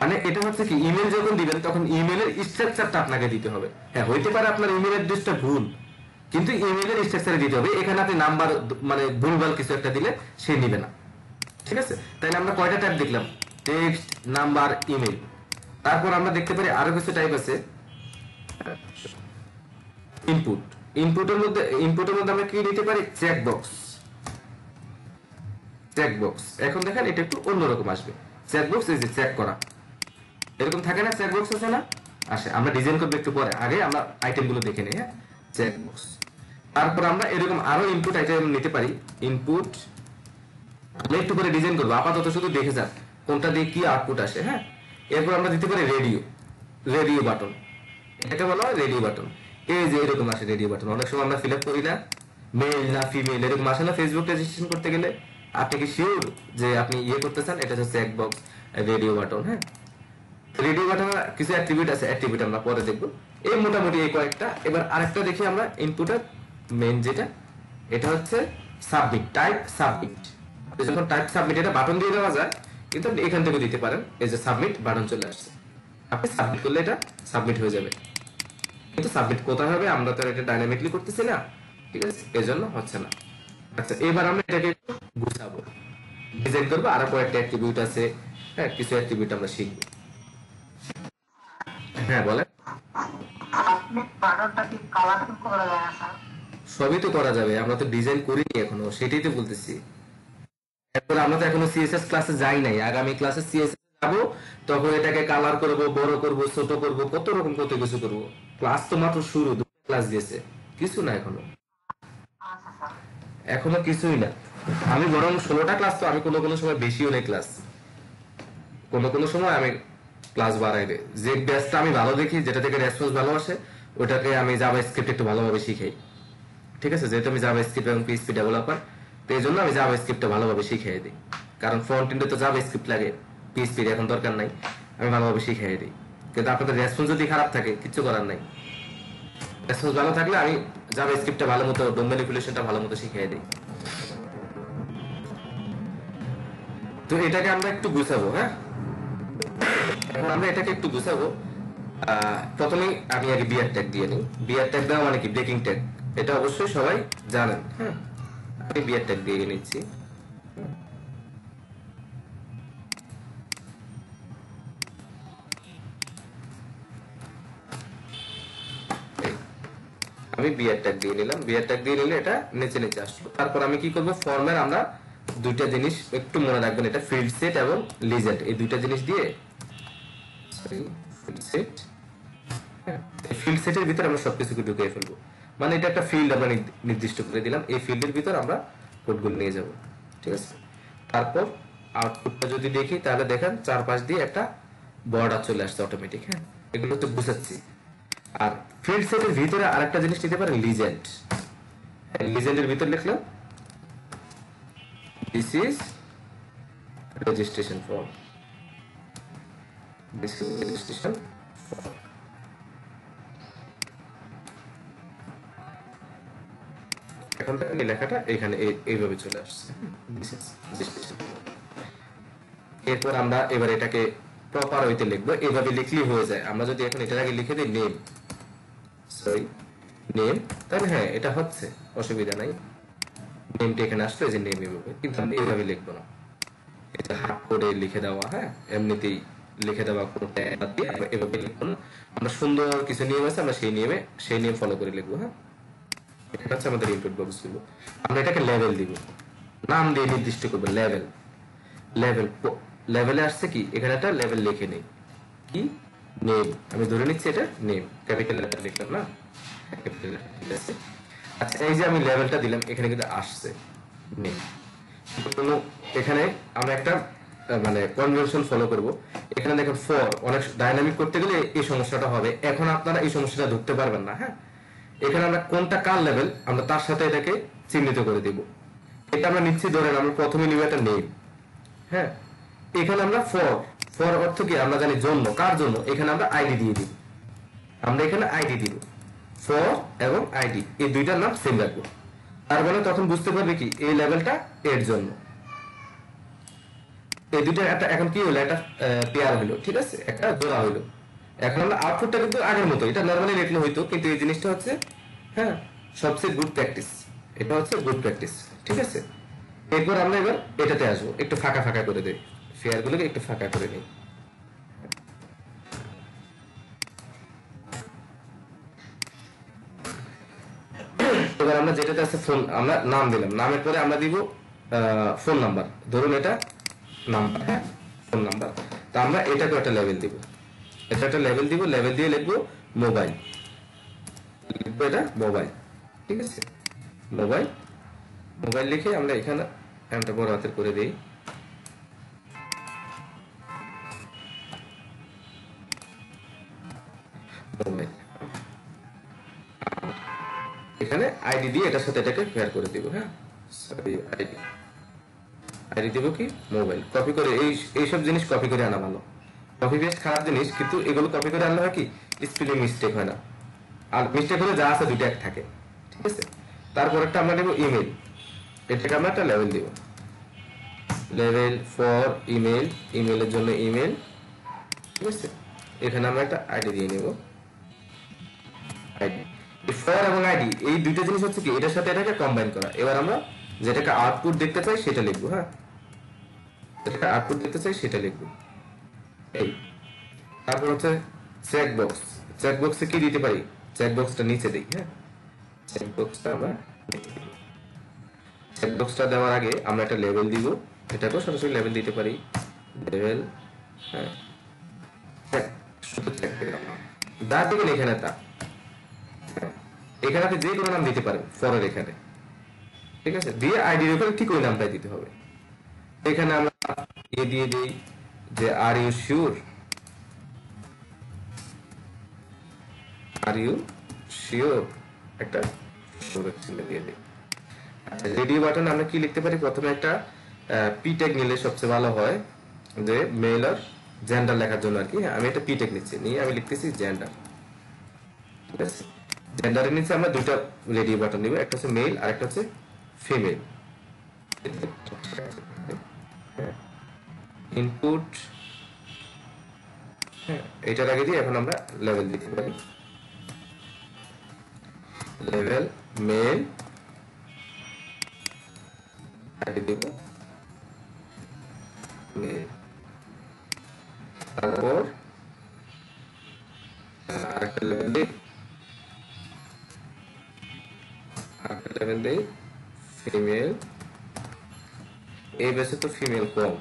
মানে এটা হচ্ছে কি, ইমেল যখন দিবেন তখন ইমেলের স্ট্রাকচারটা আপনাকে দিতে হবে। হ্যাঁ, হইতে পারে আপনার ইমেল অ্যাড্রেসটা ভুল, কিন্তু ইমেলের স্ট্রাকচারে দিতে হবে। এখানে আপনি নাম্বার মানে ভুলভাল কিছু একটা দিলে সে নিবে না। ঠিক আছে, তাইলে আমরা কয়টা টাইপ দেখলাম? Text, number, email. তারপর আমরা দেখতে পারি আরো কিছু টাইপ আছে, ইনপুট। ইনপুটের মধ্যে আমরা কি নিতে পারি? চেকবক্স। চেকবক্স এখন দেখেন এটা একটু অন্যরকম আসবে। চেকবক্স এই যে চেক করা, এরকম থাকে না? চেকবক্স আছে না? আসে, আমরা ডিজাইন করবো একটু পরে, আগে আমরা আইটেম গুলো দেখে নিই। হ্যাঁ, চেকবক্স। তারপর আমরা এরকম আরো ইনপুট আইটেম নিতে পারি। ইনপুট আমরা একটু করে ডিজাইন করবো, আপাতত শুধু দেখে যান কোনটা দিয়ে কি আউটপুট আসে। হ্যাঁ, এরপর আমরা দিতে পারি রেডিও বাটন। এটা বলা হয় রেডিও বাটন। এই যে এরকম আসে রেডিও বাটন। অনেক সময় আমরা ফিল আপ করি না, মেল না ফিমেল এরকম আসে না ফেসবুক রেজিস্ট্রেশন করতে গেলে। আপনি কি শিওর যে আপনি ইয়ে করতে চান? এটা হচ্ছে চেকবক্স, রেডিও বাটন। হ্যাঁ, রেডিও বাটনের কিছু অ্যাট্রিবিউট আছে, অ্যাট্রিবিউট আমরা পরে দেখবো। এই মোটামুটি এই কয়েকটা। এবার আরেকটা দেখি আমরা, ইনপুটের মেইন যেটা, এটা হচ্ছে সাবমিট, টাইপ সাবমিট। যখন টাইপ সাবমিট এটা বাটন দিয়ে দেওয়া যায়, কিন্তু আপনি এখান থেকে দিতে পারেন। এই যে সাবমিট বাটন চলে আসছে, আপনি সাবমিট করলে এটা সাবমিট হয়ে যাবে। কিন্তু সাবমিট কোথায় হবে? আমরা তো এটা ডাইনামিকলি করতেছি না, ঠিক আছে, এজন্য হচ্ছে না। আচ্ছা, এবার আমরা এটাকে গুছাবো, ডিজাইন করবো। আরো কয়েকটা অ্যাট্রিবিউট আছে, হ্যাঁ, কিছু অ্যাট্রিবিউট আমরা শিখবো। হ্যাঁ, বলেন। সবই তো করা যাবে, আমরা তো ডিজাইন করিনি এখনো, সেটাই তো বলতেছি। এরপর আমরা তো এখনো সিএসএস ক্লাসে যাই নাই, আগামী ক্লাসে সিএসএস যাবো, তখন এটাকে কালার করব, বড় করব, ছোট করব, কত রকম কত কিছু করব। ক্লাস তো মাত্র শুরু, ক্লাস দিয়েছে, কিছু না এখনো কিছুই না। আমি বরং 16টা ক্লাস, তো আমি কোনো সময় বেশিও নেই ক্লাস, কোনো সময় আমি ক্লাস বাড়াই দেয়। যে ব্যাচটা আমি ভালো দেখি, যেটা থেকে রেসপন্স ভালো আসে, ওটাকে আমি জাভা স্ক্রিপ্ট একটু ভালোভাবে শিখাই। ঠিক আছে, যেহেতু আমি জাভা স্ক্রিপ্ট এবং পিএইচপি ডেভেলপার, তো এই জন্য আমি জাভা স্ক্রিপ্টটা ভালোভাবে শিখিয়ে দিই। কারণ ফ্রন্ট এন্ডে তো জাভা স্ক্রিপ্ট লাগে, পিএইচপির এখন দরকার নাই, আমি ভালোভাবে শিখিয়ে দিই। কিন্তু আপনাদের রেসপন্স যদি খারাপ থাকে, কিচ্ছু করার নাই। রেসপন্স ভালো থাকলে আমি জাভা স্ক্রিপ্টটা ভালো মতো, ডোম ম্যানিপুলেশনটা ভালো মতো শিখিয়ে দিই। তো এটাকে আমরা একটু গুছাবো। হ্যাঁ, এখন আমরা এটাকে একটু গুছাবো। প্রথমে আমি আগে বিয়ার ট্যাগ দিয়ে নিই। বিয়ার ট্যাগ দেওয়া মানে কি? ব্রেকিং ট্যাগ, এটা অবশ্যই সবাই জানেন। হ্যাঁ, আমি বিয়ার ট্যাগ দিয়ে নিচ্ছি। আমি বিয়ার ট্যাগ দিয়ে নিলাম। বিয়ার ট্যাগ দিয়ে নিলে এটা নিচে নিচে আসলো। তারপর আমি কি করব? ফর্মের আমরা দুইটা জিনিস একটু মনে রাখবেন, এটা ফিল্ড সেট এবং লিজেন্ড, এই দুইটা জিনিস দিয়ে ফিল্ড সেট, এই ফিল্ড সেটের ভিতরে আমরা সবকিছুকে ঢুকিয়ে ফেলবো। মানে এটা একটা ফিল্ড আমরা নির্দিষ্ট করে দিলাম, এই ফিল্ডের ভিতর আমরা কোডগুলো নিয়ে যাব। ঠিক আছে, তারপর আউটপুটটা যদি দেখি, তাহলে দেখেন চারপাশ দিয়ে একটা বর্ডার চলে আসছে অটোমেটিক। হ্যাঁ, এগুলো তো বুঝাচ্ছি। আর ফিল্ড সেটের ভিতরে আরেকটা জিনিস নিতে পারেন, লিজেন্ড। লিজেন্ডের ভিতর লিখলাম this is registration form, this is registration form. এখন এই লেখাটা এখানে এইভাবে চলে আসছে। এরপর আমরা এবার এটাকে প্রপার হইতে লিখবো, এইভাবে লিখলেই হয়ে যায়। আমরা যদি এখন এটার আগে লিখে দিই নেম, সরি নেম, তাহলে হ্যাঁ এটা হচ্ছে, অসুবিধা নাই। নেমটা এখানে আসলে যে নেম এভাবে, কিন্তু আমরা এইভাবে লিখবো না, এটা হার্ড কোডে লিখে দেওয়া। হ্যাঁ, এমনিতেই লিখে দেওয়া, কোনো ট্যাগ দিয়ে এভাবে লিখবো না। আমরা সুন্দর কিছু নিয়ম আছে, আমরা সেই নিয়ম ফলো করে লিখবো। হ্যাঁ, এটা হচ্ছে আমাদের ইনপুট বক্স গুলো। আমরা এটাকে লেভেল দিব, নাম দিয়ে নির্দিষ্ট করবো লেভেল। লেভেল লেভেলে আসছে কি, এখানে একটা লেভেল লিখে নেই, কি নেম, আমি ধরে নিচ্ছি এটা নেম, ক্যাপিটাল লেটার লিখলাম না, ক্যাপিটাল লেটার, ঠিক আছে। আচ্ছা এই যে আমি লেভেলটা দিলাম, এখানে কিন্তু আসছে নেম। এখানে আমরা একটা মানে কনভেনশন ফলো করব। এখানে দেখেন ফর অনেক ডাইনামিক করতে গেলে এই সমস্যাটা হবে, এখন আপনারা এই সমস্যাটা ধরতে পারবেন না। হ্যাঁ, এখানে আমরা কোনটা কার লেভেল আমরা তার সাথে এটাকে চিহ্নিত করে দেব। এটা আমরা নিচ্ছি, ধরেন আমরা প্রথমে নিব একটা নেম। হ্যাঁ, এখানে আমরা ফর, ফর অর্থ কি আমরা জানি জন্য, কার জন্য, এখানে আমরা আইডি দিয়ে দিব, আমরা এখানে আইডি দিব, ফর এবং আইডি এই দুইটার নাম সেম রাখবো। তার মানে তখন বুঝতে পারবে কি এই লেভেলটা এর জন্য, এই দুইটা একটা এখন কি হলো, একটা পেয়ার হলো, ঠিক আছে, একটা জোড়া হলো। এখন আমরা আউটপুটটা কিন্তু আগের মতো, এটা নরমালি লিখলে হইতো, কিন্তু এই জিনিসটা হচ্ছে হ্যাঁ সবচেয়ে গুড প্র্যাকটিস, এটা হচ্ছে গুড প্র্যাকটিস, ঠিক আছে। এরপর আমরা এবার এটাতে আসবো, একটু ফাঁকা ফাঁকা করে দেই, ফেয়ার গুলোকে একটু ফাঁকা করে নিই। এবার আমরা যেটাতে আছে ফোন, আমরা নাম দিলাম, নামের পরে আমরা দিব ফোন নাম্বার, ধরুন এটা নাম্বার, হ্যাঁ ফোন নাম্বার। তা আমরা এটাকে একটা লেভেল দিব, এটা একটা লেভেল দিব, লেভেল দিয়ে লিখবো মোবাইল, লিখবো এটা মোবাইল, ঠিক আছে, মোবাইল। মোবাইল লিখে আমরা এখানে একটা বড় হাতের করে দিই, মোবাইল। এখানে আইডি দিয়ে এটার সাথে এটাকে পেয়ার করে দিব। হ্যাঁ সরি, আইডি, আইডি দিব কি মোবাইল, কপি করে এইসব জিনিস কপি করে আনা ভালো, কপি পেস্ট খারাপ জিনিস, কিন্তু এগুলো কপি করে আনলে হয় কি স্পেলিং মিস্টেক হয় না, আর মিস্টেক হলে যা আছে দুইটা এক থাকে, ঠিক আছে। তারপর একটা আমরা নেব ইমেল, এটাকে আমরা একটা লেভেল দিব, লেভেল ফর ইমেল, ইমেলের জন্য ইমেল, ঠিক আছে। এখানে আমরা একটা আইডি দিয়ে নেব, আইডি। ফর এবং আইডি এই দুইটা জিনিস হচ্ছে কি এটার সাথে এটাকে কম্বাইন করা। এবার আমরা যেটাকে আউটপুট দেখতে চাই সেটা লিখবো, হ্যাঁ যেটা আউটপুট দেখতে চাই সেটা লিখবো এই। তারপর হচ্ছে চেক বক্স, চেক বক্সে কি দিতে পারি, চেক বক্সটা নিচে দিই, হ্যাঁ চেক বক্সটা আমরা, চেক বক্সটা দেওয়ার আগে আমরা একটা লেভেল দিব, এটাকেও সরাসরি লেভেল দিতে পারি, লেভেল, হ্যাঁ শুধু চেক দিলাম, যা দিবেন এখানে তা, এখানে আপনি যে কোনো নাম দিতে পারেন ফরের এখানে, ঠিক আছে, দিয়ে আইডির উপরে ঠিক ওই নামটাই দিতে হবে। এখানে আমরা এ দিয়ে দিই যে are you sure, are you sure, একটা চিহ্ন দিয়ে দিই। আচ্ছা রেডিও বাটন আমরা কি লিখতে পারি, প্রথমে একটা পি ট্যাগ নিলে সবচেয়ে ভালো হয়, যে মেল আর জেন্ডার লেখার জন্য আর কি। আমি একটা পি ট্যাগ নিচ্ছি, নিয়ে আমি লিখতেছি জেন্ডার, ঠিক আছে। জেন্ডারের নিচে আমরা দুইটা রেডিও বাটন নিব, একটা হচ্ছে মেল আর একটা হচ্ছে ফিমেল। ইনপুট, হ্যাঁ এটার আগে দিয়ে এখন আমরা লেভেল দিতে পারি, লেভেল মেল, আইডি দেব মেল, তারপর আরেকটা লেভেল দিই, আরেকটা লেভেল দিই ফিমেল, এই বেসে তো ফিমেল কম,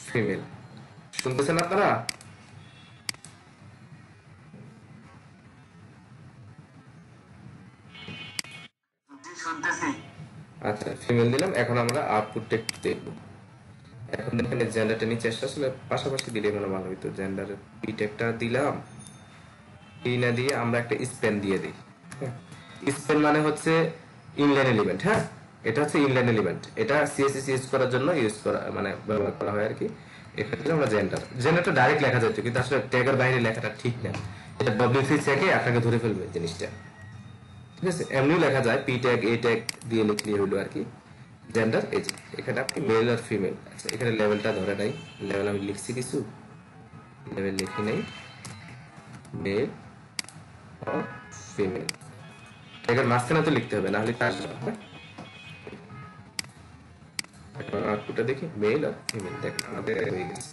ফিমেল, শুনতেছেন আপনারা? আচ্ছা ফিমেল দিলাম, এখন আমরা আউটপুটটা একটু দেখবো। এখন দেখেন জেন্ডারটা নিচে আসলে আসলে পাশাপাশি দিলে মনে ভালো হইতো, জেন্ডারের পি ট্যাগটা দিলাম, পি না দিয়ে আমরা একটা স্পেন দিয়ে দিই। স্পেন মানে হচ্ছে ইনলাইন এলিমেন্ট, হ্যাঁ এটা হচ্ছে ইনলাইন এলিমেন্ট, এটা সিএসএস ইউজ করার জন্য ইউজ করা মানে ব্যবহার করা হয় আর কি। এক্ষেত্রে আমরা জেন্ডার, জেন্ডারটা ডাইরেক্ট লেখা যেত, কিন্তু আসলে ট্যাগের বাইরে লেখাটা ঠিক না, এটা ডব্লিউ3 চেকে আপনাকে ধরে ফেলবে জিনিসটা, ঠিক আছে। এমনিও লেখা যায় পি ট্যাগ এ ট্যাগ দিয়ে লিখলে হইলো আর কি। জেন্ডার এই যে এখানে আপনি মেল আর ফিমেল, আচ্ছা এখানে লেভেলটা ধরে নাই, লেভেল আমি লিখছি কিছু, লেভেল লিখি নাই, মেল আর ফিমেল, ট্যাগের মাঝখানে তো লিখতে হবে, না হলে কাজ হবে। এখন আউটপুটটা দেখি মেল আর ফিমেল, দেখেন আমাদের হয়ে গেছে।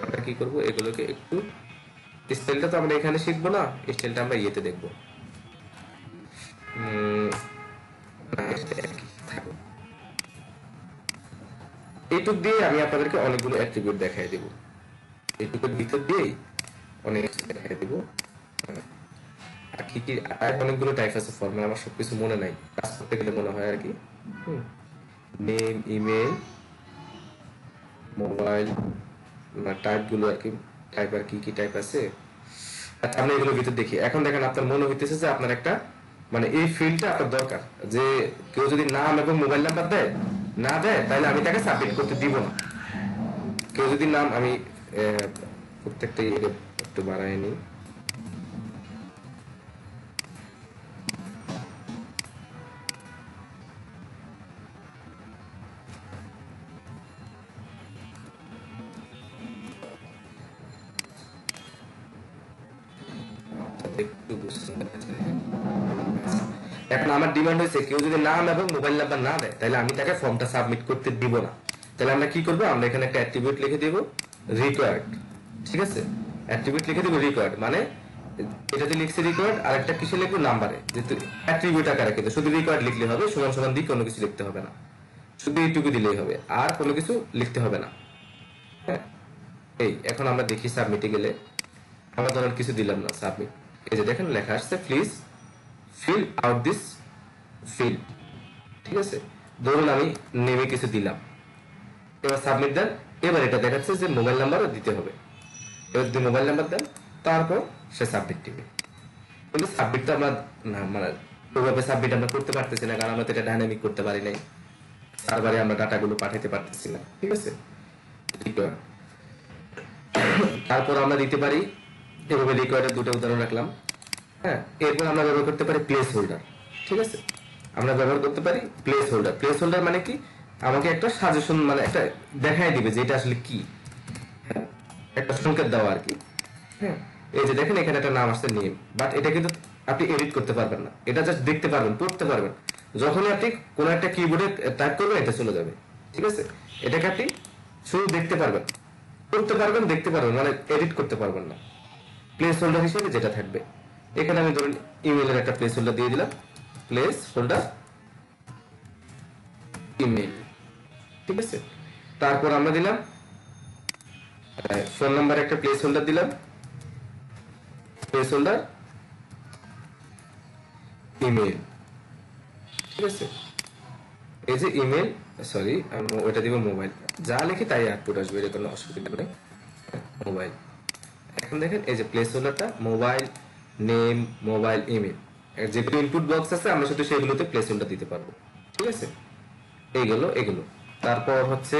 আমরা কি করব, এগুলোকে একটু স্টাইলটা তো আমরা এখানে শিখবো না, স্টাইলটা আমরা ইয়েতে দেখবো, এইটুক দিয়ে আমি আপনাদেরকে অনেকগুলো অ্যাট্রিবিউট দেখাই দেব, এইটুকুর ভিতর দিয়েই অনেক কিছু দেখাই দেব। আর কি কি অনেকগুলো টাইপ আছে ফর্মুলা, আমার সবকিছু মনে নাই, কাজ করতে গেলে মনে হয় আর কি। নেম, ইমেল, মোবাইল, টাইপ গুলো আর কি, টাইপ আর কি কি টাইপ আছে আমরা এগুলো ভিতর দেখি। এখন দেখেন আপনার মনে হইতেছে যে আপনার একটা মানে এই ফিল্ডটা আপনার দরকার, যে কেউ যদি নাম এবং মোবাইল নাম্বার দেয় না দেয় তাহলে আমি তাকে সাবমিট করতে দিব না। কেউ যদি নাম, আমি প্রত্যেকটা একটু বাড়াই নি, এখন আমার ডিমান্ড হয়েছে কেউ যদি নাম এবং মোবাইল নাম্বার না দেয় তাহলে আমি তাকে ফর্মটা সাবমিট করতে দিব না। তাহলে আমরা কি করবো, আমরা এখানে একটা অ্যাট্রিবিউট লিখে দেব রিকোয়ার্ড। ঠিক আছে, অ্যাট্রিবিউট লিখে দেব রিকোয়ার্ড, মানে এটাতে লিখছি রিকোয়ার্ড, আর একটা কিসে লিখবো নাম্বারে, যেহেতু অ্যাট্রিবিউট আকারে, কিন্তু শুধু রিকোয়ার্ড লিখলে হবে, সমান সমান দিয়ে কোনো কিছু লিখতে হবে না, শুধু এইটুকু দিলেই হবে, আর কোনো কিছু লিখতে হবে না। হ্যাঁ, এই এখন আমরা দেখি সাবমিটে গেলে আমরা ধরেন কিছু দিলাম না, সাবমিট, এই যে দেখেন লেখা আসছে please fill out this field. ঠিক আছে, ধরুন আমি নেমে কিছু দিলাম, এবার সাবমিট দেন। এবার এটা দেখাচ্ছে যে মোবাইল নাম্বারও দিতে হবে, এবার যদি মোবাইল নাম্বার দেন তারপর সে সাবমিট দিবে। কিন্তু সাবমিটটা আমরা মানে ওইভাবে সাবমিট আমরা করতে পারতেছি না, কারণ আমরা তো এটা ডাইনামিক করতে পারি নাই, সার্ভারে আমরা ডাটাগুলো পাঠাতে পারতেছি না। ঠিক আছে, তারপর আমরা দিতে পারি এভাবে রিকোয়ার্ডের দুটো উদাহরণ রাখলাম। হ্যাঁ, এরপর আমরা ব্যবহার করতে পারি প্লেস হোল্ডার। ঠিক আছে, আমরা ব্যবহার করতে পারি প্লেস হোল্ডার। প্লেস হোল্ডার মানে কি, আমাকে একটা সাজেশন মানে একটা দেখাই দিবে যে এটা আসলে কি, একটা সংকেত দেওয়া আর কি। হ্যাঁ, এই যে দেখেন এখানে একটা নাম আসছে নেম, বাট এটা কিন্তু আপনি এডিট করতে পারবেন না, এটা জাস্ট দেখতে পারবেন, পড়তে পারবেন। যখনই আপনি কোনো একটা কিবোর্ডে টাইপ করবেন এটা চলে যাবে। ঠিক আছে, এটাকে আপনি শুধু দেখতে পারবেন, পড়তে পারবেন, দেখতে পারবেন, মানে এডিট করতে পারবেন না। প্লেস হোল্ডার হিসেবে যেটা থাকবে, এখানে আমি ধরুন ইমেলের একটা প্লেস হোল্ডার দিয়ে দিলাম, প্লেস হোল্ডার ইমেল। ঠিক আছে, তারপর আমরা দিলাম ফোন নাম্বার, একটা প্লেস হোল্ডার দিলাম, প্লেস হোল্ডার ইমেল। ঠিক আছে, এই যে ইমেল, সরি ওইটা দিব মোবাইল, যা লিখি তাই আউটপুট আসবে, এর কোনো অসুবিধা নেই। মোবাইল, এখন দেখেন এই যে প্লেস হোল্ডারটা মোবাইল, নেম, মোবাইল, ইমেল, যেগুলো ইনপুট বক্স আছে আমরা শুধু সেগুলোতে প্লেস হোল্ডার দিতে পারবো। ঠিক আছে, এইগুলো এগুলো। তারপর হচ্ছে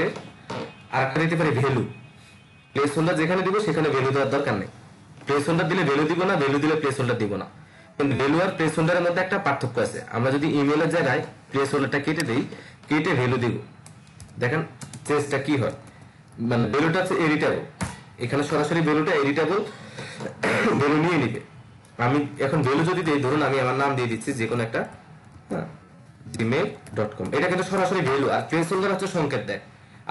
আরেকটা দিতে পারি ভ্যালু। প্লেস হোল্ডার যেখানে দিব সেখানে ভ্যালু দেওয়ার দরকার নেই, প্লেস হোল্ডার দিলে ভ্যালু দিব না, ভ্যালু দিলে প্লেস হোল্ডার দিব না। কিন্তু ভ্যালু আর প্লেস হোল্ডারের মধ্যে একটা পার্থক্য আছে, আমরা যদি ইমেলের জায়গায় প্লেস হোল্ডারটা কেটে দেই, কেটে ভ্যালু দিব, দেখেন চেঞ্জটা কি হয়, মানে ভ্যালুটা হচ্ছে এডিটেবল, এখানে সরাসরি ভ্যালুটা এডিটেবল, ভ্যালু নিয়ে নিবে। আমি এখন ভ্যালু যদি দিই, ধরুন আমি আমার নাম দিয়ে দিচ্ছি যে কোনো একটা, হ্যাঁ gmail.com, এটা কিন্তু সরাসরি ভ্যালু, আর প্লেস হোল্ডার হচ্ছে সংকেত দেয়,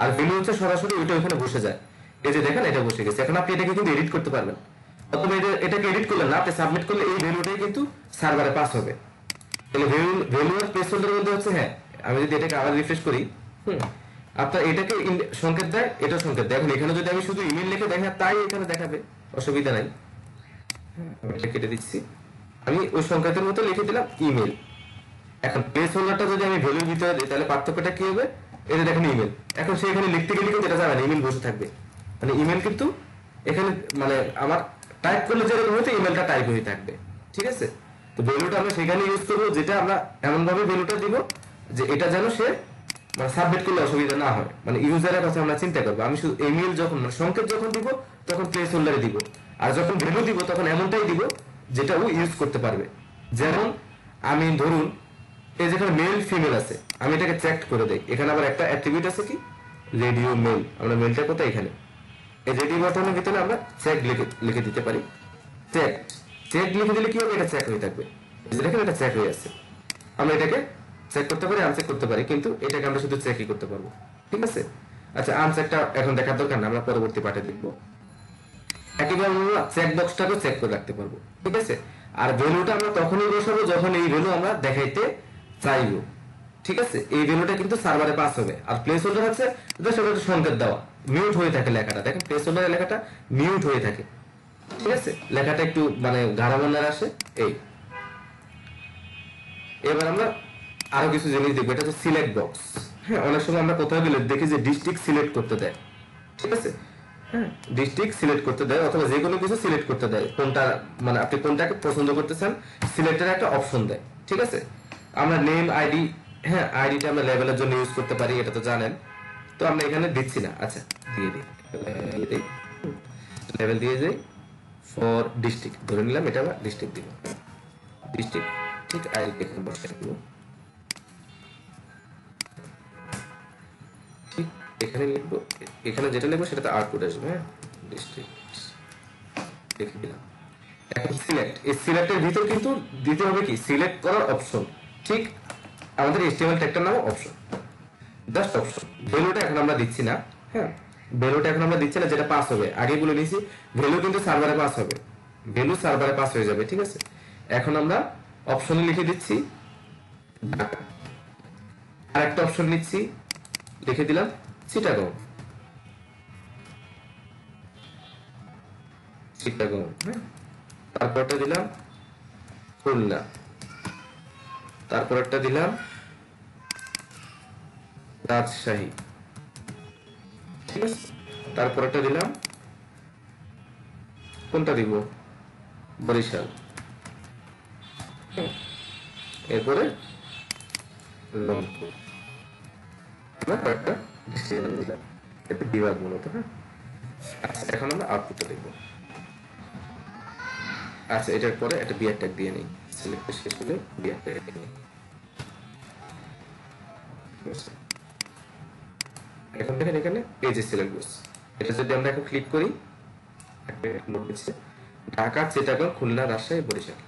আর ভ্যালু হচ্ছে সরাসরি ওইটা ওখানে বসে যায়। এই যে দেখেন এটা বসে গেছে, এখন আপনি এটাকে কিন্তু এডিট করতে পারবেন, অথবা এটাকে এডিট করলেন না, আপনি সাবমিট করলে এই ভ্যালুটাই কিন্তু সার্ভারে পাস হবে। তাহলে ভ্যালু আর প্লেস হোল্ডারের মধ্যে হচ্ছে, হ্যাঁ আমি যদি এটাকে আবার রিফ্রেশ করি, আপনার এটাকে সংকেত দেয়, এটা সংকেত দেয়। এখন এখানে যদি আমি শুধু ইমেল লিখে দেখা, তাই এখানে দেখাবে, অসুবিধা নাই। এটা কেটে দিচ্ছি, আমি ওই সংকেতের মতো লিখে দিলাম ইমেল। এখন প্লেস হোল্ডারটা যদি আমি ভ্যালুর ভিতরে দিই তাহলে পার্থক্যটা কি হবে, এটা দেখেন ইমেল, এখন সে এখানে লিখতে গেলে কিন্তু এটা যাবে না, ইমেল বসে থাকবে, মানে ইমেল কিন্তু এখানে মানে আমার টাইপ করলে যেরকম হয়তো ইমেলটা টাইপ হয়ে থাকবে। ঠিক আছে, তো ভ্যালুটা আমরা সেখানে ইউজ করবো, যেটা আমরা এমন ভাবে ভ্যালুটা দিব যে এটা যেন সে মানে সাবমিট করলে অসুবিধা না হয়, মানে ইউজারের কথা আমরা চিন্তা করবো। আমি শুধু ইমেল যখন মানে সংকেত যখন দিব তখন প্লেস হোল্ডারে দিব, আর যখন ভ্যালু দিব তখন এমনটাই দিব যেটা ও ইউজ করতে পারবে। যেমন আমি ধরুন এই যেখানে মেল ফিমেল আছে, আমি এটাকে চেক করে দেই, এখানে আবার একটা অ্যাট্রিবিউট আছে কি রেডিও মেল, আমরা মেলটা কোথায়, এখানে এই রেডিও বাটনের ভিতরে আমরা চেক লিখে দিতে পারি। চেক চেক লিখে দিলে কি হবে, এটা চেক হয়ে থাকবে, দেখেন এটা চেক হয়ে আছে। আমরা এটাকে চেক করতে পারি, আনচেক করতে পারি, কিন্তু এটাকে আমরা শুধু চেকই করতে পারবো। ঠিক আছে, আচ্ছা আনচেকটা এখন দেখার দরকার না, আমরা পরবর্তী পাঠে দেখবো। একইভাবে আমরা চেক বক্সটাকে চেক করে রাখতে পারবো। ঠিক আছে, আর ভ্যালুটা আমরা তখনই বসাবো যখন এই ভ্যালু আমরা দেখাইতে চাইবো। ঠিক আছে, এই ভ্যালুটা কিন্তু সার্ভারে পাস হবে। আর প্লেস হোল্ডার আছে সেটা একটা সংকেত দেওয়া, মিউট হয়ে থাকে লেখাটা, দেখেন প্লেস হোল্ডারের লেখাটা মিউট হয়ে থাকে। ঠিক আছে, লেখাটা একটু মানে গাঢ় বর্ণের আসে এই। এবার আমরা আরো কিছু জিনিস দেখবো, এটা হচ্ছে সিলেক্ট বক্স। হ্যাঁ, অনেক সময় আমরা কোথাও গেলে দেখি যে ডিস্ট্রিক্ট সিলেক্ট করতে দেয়। ঠিক আছে, হ্যাঁ, ডিস্ট্রিক্ট সিলেক্ট করতে দেয় অথবা যে কোনো কিছু সিলেক্ট করতে দেয়, কোনটা মানে আপনি কোনটাকে পছন্দ করতেছেন সিলেক্টের একটা অপশন দেয়। ঠিক আছে, আমরা নেম আইডি, হ্যাঁ আইডিটা আমরা লেভেলের জন্য ইউজ করতে পারি, এটা তো জানেন। তো আমরা এখানে দিচ্ছি না, আচ্ছা দিয়ে দিই, লেভেল দিয়ে যাই ফর ডিস্ট্রিক্ট ধরে নিলাম, এটা আমরা ডিস্ট্রিক্ট দিব, ডিস্ট্রিক্ট। ঠিক, আইডি এখানে বসাই দিব, ঠিক এখানে লিখবো, এখানে যেটা লিখবো সেটাতে আউটপুট আসবে। হ্যাঁ, ডিস্ট্রিক্ট লিখে দিলাম। এখন সিলেক্ট, এই সিলেক্টের ভিতর কিন্তু দিতে হবে কি সিলেক্ট করার অপশন। ঠিক, আমাদের এইচটিএমএল ট্যাগটার নাম অপশন, জাস্ট অপশন। ভ্যালুটা এখন আমরা দিচ্ছি না। হ্যাঁ, ভ্যালুটা এখন আমরা দিচ্ছি না, যেটা পাস হবে আগে বলে নিয়েছি, ভ্যালু কিন্তু সার্ভারে পাস হবে, ভ্যালু সার্ভারে পাস হয়ে যাবে। ঠিক আছে, এখন আমরা অপশনে লিখে দিচ্ছি ঢাকা, আর একটা অপশন নিচ্ছি, লিখে দিলাম চিটাগং, চিটাগং। হ্যাঁ, তারপরটা দিলাম খুলনা, তারপরটা দিলাম রাজশাহী। ঠিক আছে, তারপরটা দিলাম কোনটা দিব, বরিশাল। এরপরে রংপুর, কয়েকটা ডিস্ট্রিক্ট দিলাম, এটা বিভাগ মূলত। হ্যাঁ, আচ্ছা এখন আমরা আউটপুটটা দেখব। আচ্ছা, এটার পরে একটা বিআর ট্যাগ দিয়ে নিই, সিলেক্ট শেষ হলে বিআর ট্যাগ দিয়ে নিই। এখন দেখেন এখানে পেজে সিলেক্ট বক্স, এটা যদি আমরা এখন ক্লিক করি, ঢাকা, চিটাগং, খুলনা, রাজশাহী, বরিশাল।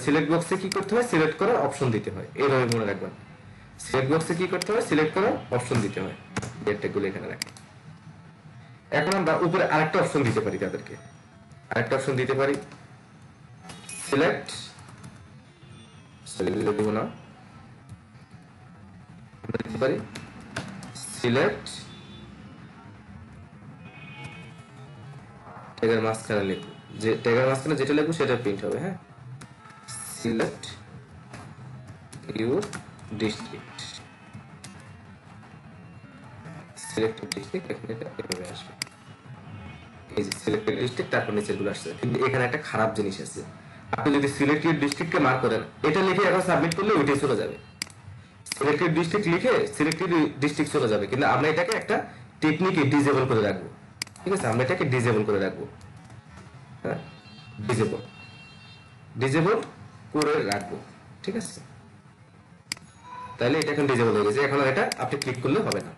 সিলেক্ট বক্সে কি করতে হয়, সিলেক্ট করার অপশন দিতে হয়, এইভাবে মনে রাখবেন। সিলেক্ট বক্সে কি করতে হয়, সিলেক্ট করার অপশন দিতে হয়, ডেটগুলো এখানে রাখেন। এখন আমরা উপরে আরেকটা অপশন দিতে পারি, তাদেরকে আরেকটা অপশন দিতে পারি, সিলেক্ট, দিব না, দিতে পারি সিলেক্ট ট্যাগের মাঝখানে লিখবো, যে ট্যাগের মাঝখানে যেটা লিখবো সেটা প্রিন্ট হবে। হ্যাঁ, select your district, selected district, এখানে এটা এভাবে আসবে, এই যে সিলেক্টেড ডিস্ট্রিক্ট, তারপর নিচেরগুলো আসছে। কিন্তু এখানে একটা খারাপ জিনিস আছে, আপনি যদি সিলেক্টেড ডিস্ট্রিক্টকে মার্ক করেন, এটা লিখে এখন সাবমিট করলে ওইটাই চলে যাবে, সিলেক্টেড ডিস্ট্রিক্ট লিখে সিলেক্টেড ডিস্ট্রিক্ট চলে যাবে। কিন্তু আমরা এটাকে একটা টেকনিকে ডিজেবল করে রাখবো। ঠিক আছে, আমরা এটাকে ডিজেবল করে রাখবো। হ্যাঁ, ডিজেবল, ডিজেবল করে রাখবো। ঠিক আছে, তাহলে এটা এখন ডিজেবল হয়ে গেছে। এখন এটা আপনি ক্লিক করলে হবে না,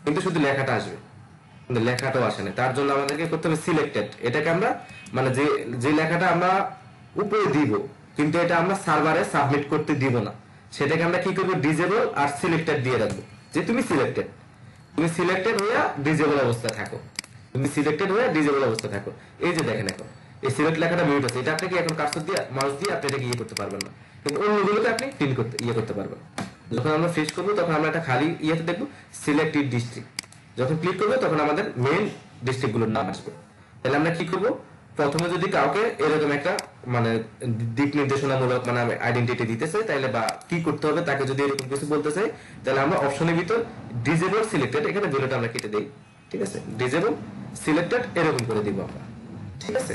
কিন্তু শুধু লেখাটা আসবে, কিন্তু লেখাটাও আসে না। তার জন্য আমাদেরকে করতে হবে সিলেক্টেড, এটাকে আমরা মানে যে যে লেখাটা আমরা উপরে দিব, কিন্তু এটা আমরা সার্ভারে সাবমিট করতে দিব না, সেটাকে আমরা কি করবো, ডিজেবল আর সিলেক্টেড দিয়ে রাখবো, যে তুমি সিলেক্টেড, তুমি সিলেক্টেড হয়ে ডিজেবল অবস্থা থাকো, তুমি সিলেক্টেড হয়ে ডিজেবল অবস্থা থাকো। এই যে দেখেন এখন এই সিলেক্ট লেখাটা মিউট আছে, এটা আপনাকে এখন কার্সর দিয়ে মাউস দিয়ে আপনি এটাকে ইয়ে করতে পারবেন না, কিন্তু অন্যগুলোকে আপনি প্রিন্ট করতে ইয়ে করতে পারবেন। যখন আমরা ফ্রেশ করবো তখন আমরা একটা খালি ইয়েতে দেখবো সিলেক্টেড ডিস্ট্রিক্ট, যখন ক্লিক করবো তখন আমাদের মেইন ডিস্ট্রিক্ট গুলোর নাম আসবে। তাহলে আমরা কি করবো, প্রথমে যদি কাউকে এরকম একটা মানে দিক নির্দেশনামূলক মানে আইডেন্টিটি দিতে চাই, তাহলে বা কি করতে হবে তাকে যদি এরকম কিছু বলতে চাই, তাহলে আমরা অপশনের ভিতর ডিজেবল সিলেক্টেড, এখানে ভ্যালুটা আমরা কেটে দিই। ঠিক আছে, ডিজেবল সিলেক্টেড এরকম করে দিব আমরা। ঠিক আছে,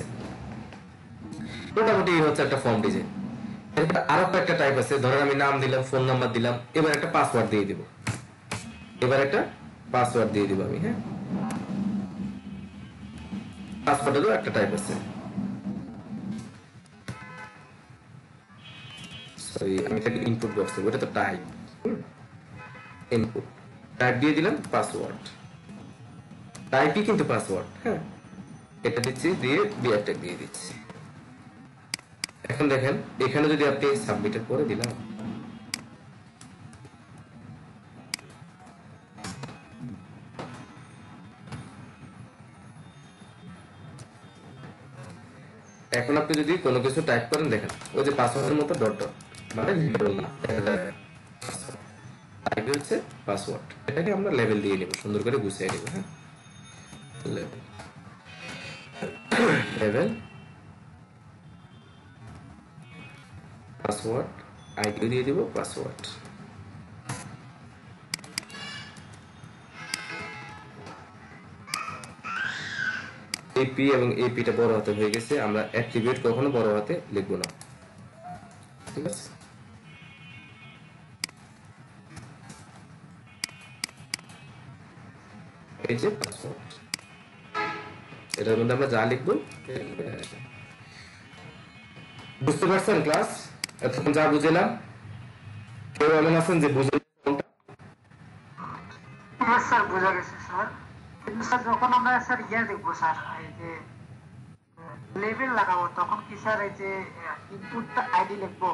মোটামুটি হচ্ছে একটা ফর্ম ডিজাইন। এরপর আরো কয়েকটা টাইপ আছে, ধরেন আমি নাম দিলাম, ফোন নাম্বার দিলাম, এবার একটা পাসওয়ার্ড দিয়ে দিব, এবার একটা পাসওয়ার্ড দিয়ে দিব আমি। হ্যাঁ, পাসওয়ার্ডেরও একটা টাইপ আছে, সরি আমি এটাকে ইনপুট বক্স দেবো, এটা তো টাইপ, ইনপুট টাইপ দিয়ে দিলাম পাসওয়ার্ড, টাইপই কিন্তু পাসওয়ার্ড। হ্যাঁ, এটা দিচ্ছি, দিয়ে বিআর ট্যাগ দিয়ে দিচ্ছি। এখন দেখেন এখানে যদি আপনি সাবমিটের পরে দিলাম, এখন আপনি যদি কোনো কিছু টাইপ করেন, দেখেন ওই যে পাসওয়ার্ডের মতো ডট ডট, মানে রিডেবল না, আইডি হচ্ছে পাসওয়ার্ড। এটাকে আমরা লেভেল দিয়ে নেব, সুন্দর করে গুছিয়ে নেব। হ্যাঁ, লেভেল লেভেল পাসওয়ার্ড, আইডি দিয়ে দিব পাসওয়ার্ড। এপি এবং এপিটা বড় হাতে হয়ে গেছে, আমরা অ্যাক্টিভেট কখনো বড় হাতে লিখবো না, ঠিক আছে। এই যে পাসওয়ার্ড, এটার মধ্যে আমরা যা লিখবো বুঝতে পারছেন ক্লাস? এতক্ষণ যা বুঝলাম, কেউ এমন আছেন যে বুঝে স্যার বোঝা গেছে স্যার, কিন্তু স্যার যখন আমরা স্যার দেখবো স্যার এই যে লেভেল লাগাবো তখন কি স্যার এই যে ইনপুটটা আইডি লিখবো,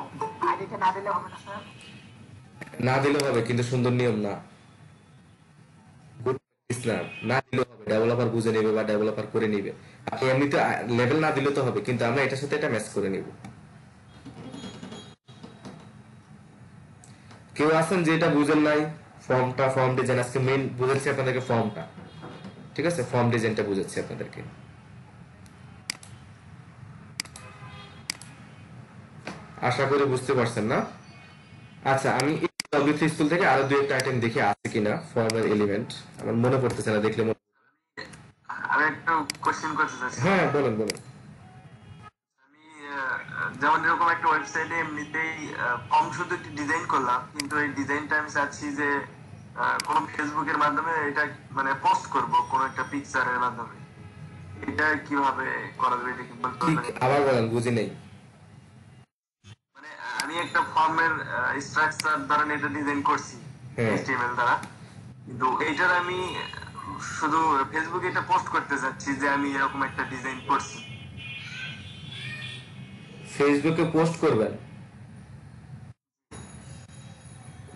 আইডিটা না দিলে হবে না স্যার? না দিলেও হবে, কিন্তু সুন্দর নিয়ম না, ইসলাম না দিলেও হবে, ডেভেলপার বুঝে নেবে বা ডেভেলপার করে নিবে। আপনি এমনিতে লেভেল না দিলে তো হবে, কিন্তু আমরা এটার সাথে এটা ম্যাচ করে নিব। কেউ আছেন যে এটা বুঝেন নাই? ফর্ম ডিজাইন আজকে মেইন বুঝাচ্ছি আপনাদেরকে, ফর্মটা, ঠিক আছে, ফর্ম ডিজাইনটা বুঝাচ্ছি আপনাদেরকে। আশা করি বুঝতে পারছেন না? আচ্ছা, আমি ডব্লিউ3 স্কুল থেকে আরো দুই একটা আইটেম দেখি আছে কিনা ফর্মের এলিমেন্ট, আমার মনে পড়তেছে না, দেখলে আমি একটু কোশ্চেন করতে চাচ্ছি। হ্যাঁ বলেন বলেন। আমি যেমন এরকম একটা ওয়েবসাইটে এমনিতেই ফর্ম শুধু একটি ডিজাইন করলাম, কিন্তু এই ডিজাইনটা আমি চাচ্ছি যে কোন ফেসবুকের মাধ্যমে এটা মানে পোস্ট করব কোন একটা পিকচারের মাধ্যমে, এটা কিভাবে করা যাবে এটা কি বলতে ঠিক, পারবেন? আবার বলেন, বুঝি নেই। মানে আমি একটা ফর্মের স্ট্রাকচার দ্বারা এটা ডিজাইন করছি হ্যাঁ। HTML দ্বারা, কিন্তু এইটার আমি শুধু ফেসবুকে এটা পোস্ট করতে চাচ্ছি যে আমি এরকম একটা ডিজাইন করছি। ফেসবুকে পোস্ট করবেন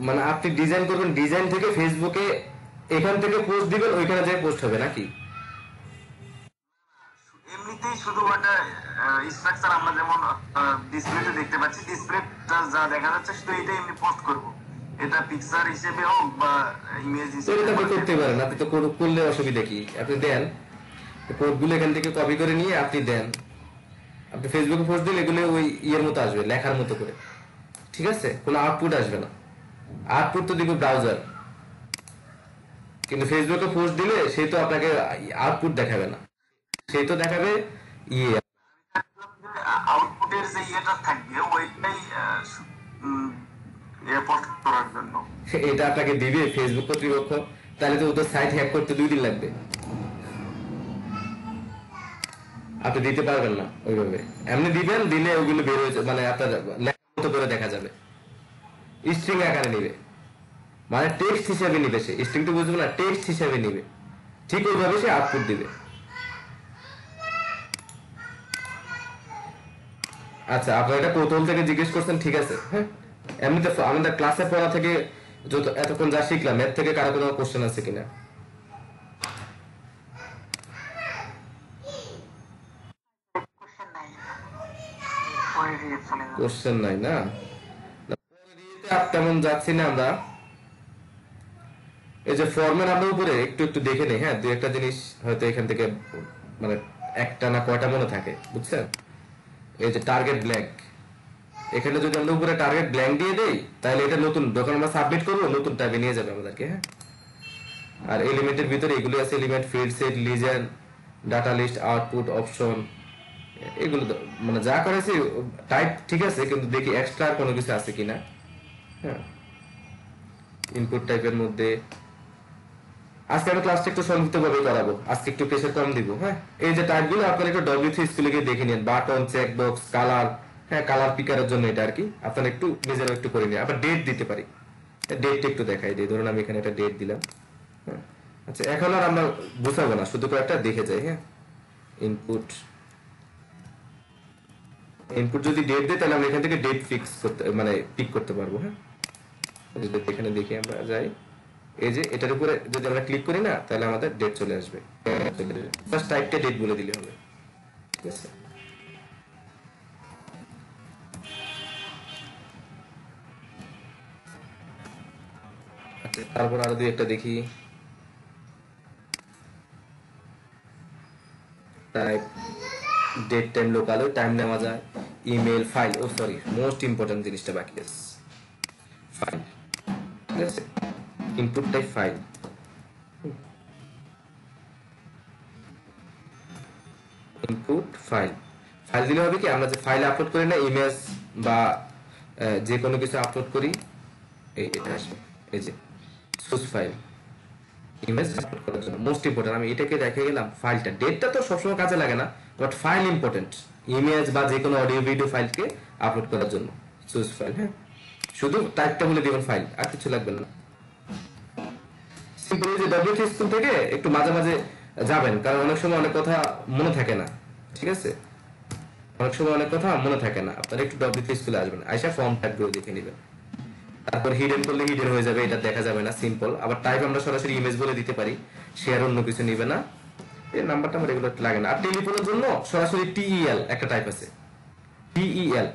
মানে আপনি ডিজাইন করবেন, ডিজাইন থেকে ফেসবুকে এখান থেকে পোস্ট দিবেন, ওইখানে যায় পোস্ট হবে নাকি? এমনিতেই শুধু একটা স্ট্রাকচার আমরা যেমন ডিসপ্লেতে দেখতে পাচ্ছি, ডিসপ্লেটা যা দেখা যাচ্ছে শুধু এটা এমনি পোস্ট করব, এটা পিকচার হিসেবে হোক বা ইমেজ হিসেবে। এটা আপনি করতে পারেন, আপনি তো করলে অসুবিধা কি? আপনি দেন কোডগুলো এখান থেকে কপি করে নিয়ে আপনি দেন, আপনি ফেসবুকে পোস্ট দিলে এগুলো ওই ইয়ের মতো আসবে, লেখার মতো করে, ঠিক আছে, কোনো আউটপুট আসবে না। আউটপুট তো দিব ব্রাউজার, কিন্তু ফেসবুকে পোস্ট দিলে সে তো আপনাকে আউটপুট দেখাবে না, সে তো দেখাবে ইয়ে। আউটপুটের যে ইয়েটা থাকবে ওইটাই পোস্ট করার জন্য। এটা আপনাকে দিবে ফেসবুক কর্তৃপক্ষ, তাহলে তো ওদের সাইট হ্যাক করতে 2 দিন লাগবে, আপনি দিতে পারবেন না ওইভাবে। এমনি দিবেন, দিলে ওগুলো বের হয়ে যাবে, মানে আপনার লেখার মতো করে দেখা যাবে, স্ট্রিং আকারে নিবে, মানে টেক্সট হিসেবে নিবে, সে স্ট্রিং তো বুঝবে না, টেক্সট হিসেবে নিবে, ঠিক ওইভাবে সে আউটপুট দিবে। আচ্ছা, আপনার এটা কৌতূহল থেকে জিজ্ঞেস করছেন, ঠিক আছে। হ্যাঁ, এমনিতে আমাদের ক্লাসে পড়া থেকে যত এতক্ষণ যা শিখলাম এর থেকে কারো কোনো কোশ্চেন আছে কিনা? কোশ্চেন নাই, পরে দিয়ে চলে যাবে। কোশ্চেন নাই না? তেমন যাচ্ছি না আমরা। এই যে ফর্মের আমরা উপরে একটু একটু দেখে নেই, হ্যাঁ, দুই একটা জিনিস হয়তো এখান থেকে মানে একটা না কয়টা মনে থাকে, বুঝছেন? এই যে টার্গেট ব্ল্যাঙ্ক, এখানে যদি আমরা উপরে টার্গেট ব্ল্যাঙ্ক দিয়ে দেই, তাহলে এটা নতুন, যখন আমরা সাবমিট করবো নতুন ট্যাবে নিয়ে যাবে আমাদেরকে। হ্যাঁ, আর এলিমেন্টের ভিতরে এগুলো আছে, element, field, set, legend, data list, output, option, এগুলো মানে যা করেছি টাইপ ঠিক আছে, কিন্তু দেখি এক্সট্রা কোনো কিছু আছে কিনা। হ্যাঁ, ইনপুট টাইপের মধ্যে আজকে আমি ক্লাসটা একটু সংক্ষিপ্তভাবে করাবো, আজকে একটু প্রেসার কম দিব। হ্যাঁ, এই যে টাইপগুলো আপনারা একটু ডব্লিউ3 স্কুলে গিয়ে দেখে নিন, বাটন, চেক বক্স, কালার, হ্যাঁ, কালার পিকারের জন্য এটা আর কি, আপনারা একটু নিজেরা একটু করে নিন। আবার ডেট দিতে পারি, ডেটটা একটু দেখাই দিই, ধরুন আমি এখানে একটা ডেট দিলাম। হ্যাঁ, আচ্ছা, এখন আর আমরা বুঝাবো না, শুধু কয়েকটা দেখে যাই। হ্যাঁ, ইনপুট যদি ডেট দেয় তাহলে আমরা এখান থেকে ডেট ফিক্স করতে মানে পিক করতে পারবো। হ্যাঁ, এখানে দেখি আমরা যাই, এই যে এটার উপরে যদি আমরা ক্লিক করি না, তাহলে আমাদের ডেট চলে আসবে, ফার্স্ট টাইপটা ডেট বলে দিলে হবে, ঠিক আছে। আচ্ছা, তারপর আরো দুই একটা দেখি। Type, date time local, time নেওয়া যায়, email, file, oh sorry most important জিনিসটা বাকি আছে, ফাইল। ঠিক আছে, input type file. Input file, file দিলে হবে কি, আমরা যে ফাইল আপলোড করি না, ইমেজ বা যে কোনো কিছু আপলোড করি, এটা আসবে, এই যে সোর্স ফাইল, ইমেজ আপলোড করার জন্য মোস্ট ইম্পর্টেন্ট। আমি এটাকে রেখে গেলাম ফাইলটা। ডেটটা তো সবসময় কাজে লাগে না, বাট ফাইল ইম্পর্টেন্ট, ইমেজ বা যে কোনো অডিও ভিডিও ফাইলকে আপলোড করার জন্য সোর্স ফাইল। হ্যাঁ, শুধু টাইপটা বলে দিবেন ফাইল, আর কিছু লাগবে না। সিম্পল, যে ডব্লিউটি স্কুল থেকে একটু মাঝে মাঝে যাবেন, কারণ অনেক সময় অনেক কথা মনে থাকে না। ঠিক আছে, অনেক সময় অনেক কথা মনে থাকে না, আপনারা একটু ডব্লিউটি স্কুলে আসবেন, আইসা ফর্ম টাইপগুলো দেখে নেবেন। তারপর হিডেন করলে হিডেন হয়ে যাবে, এটা দেখা যাবে না, সিম্পল। আবার টাইপ আমরা সরাসরি ইমেজ বলে দিতে পারি, শেয়ার অন্য কিছু নিবে না। এই নাম্বারটা আমার এগুলো লাগে না। আর টেলিফোনের জন্য সরাসরি টিইএল একটা টাইপ আছে, টিইএল।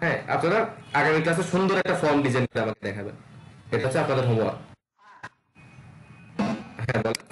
হ্যাঁ, আপনারা আগামী ক্লাসে সুন্দর একটা ফর্ম ডিজাইন করে আমাকে দেখাবেন, এটা হচ্ছে আপনাদের হোমওয়ার্ক। হ্যাঁ বলেন।